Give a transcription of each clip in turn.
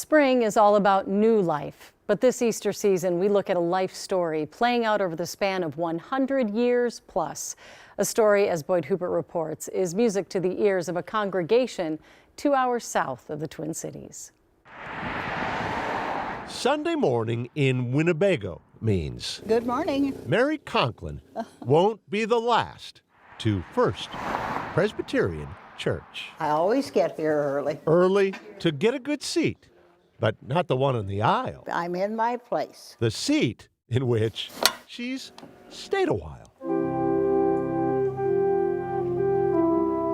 Spring is all about new life, but this Easter season we look at a life story playing out over the span of 100 years plus. A story, as Boyd Hubert reports, is music to the ears of a congregation 2 hours south of the Twin Cities. Sunday morning in Winnebago means Good morning. Mary Conklin won't be the last to First Presbyterian Church. I always get here early. Early to get a good seat, but not the one in the aisle. I'm in my place. The seat in which she's stayed a while.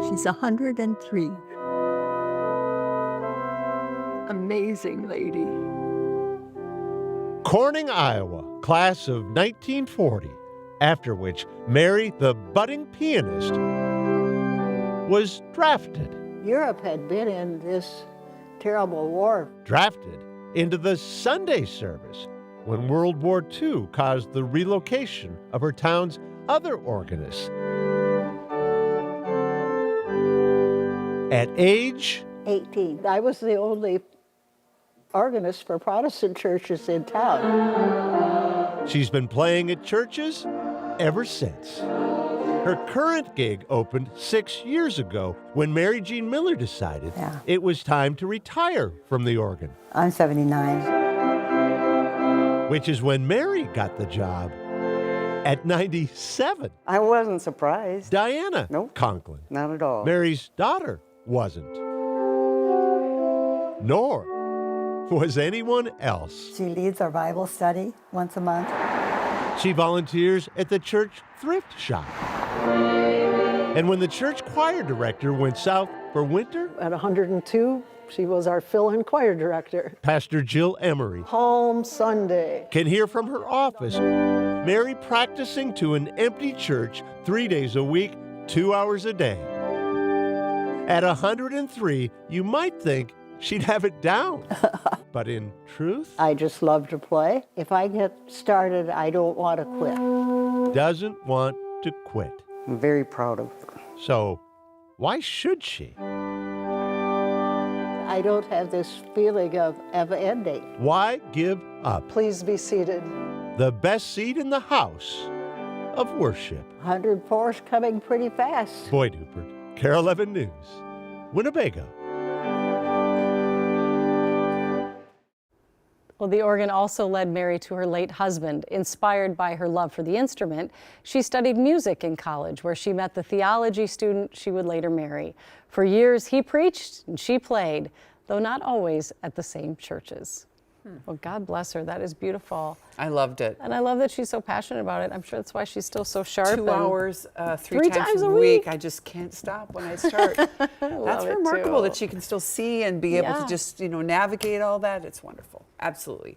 She's 103. Amazing lady. Corning, Iowa, class of 1940, after which Mary, the budding pianist, was drafted. Europe had been in this terrible war. Drafted into the Sunday service when World War II caused the relocation of her town's other organists. At age 18. I was the only organist for Protestant churches in town. she's been playing at churches ever since. Her current gig opened 6 years ago when Mary Jean Miller decided it was time to retire from the organ. I'm 79. Which is when Mary got the job at 97. I wasn't surprised. Diana Nope. Conklin, Not at all. Mary's daughter, wasn't. Nor was anyone else. She leads our Bible study once a month. She volunteers at the church thrift shop. And when the church choir director went south for winter, At 102, she was our fill-in choir director. Pastor Jill Emery Palm Sunday. can hear from her office Mary practicing to an empty church 3 days a week, 2 hours a day. At 103, you might think she'd have it down. But in truth, I just love to play. If I get started, I don't want to quit. doesn't want to quit. I'm very proud of her. So why should she? I don't have this feeling of ending. Why give up Please be seated. the best seat in the house of worship? 104's coming pretty fast. Boyd Hubert, Carol 11 News, Winnebago. Well, the organ also led Mary to her late husband. Inspired by her love for the instrument, she studied music in college, where she met the theology student she would later marry. For years, he preached and she played, though not always at the same churches. Well, God bless her. That is beautiful. I loved it. And I love that she's so passionate about it. I'm sure that's why she's still so sharp. 2 and hours, three times a week. I just can't stop when I start. That's it remarkable too. that she can still see and be able to just, navigate all that. It's wonderful. Absolutely.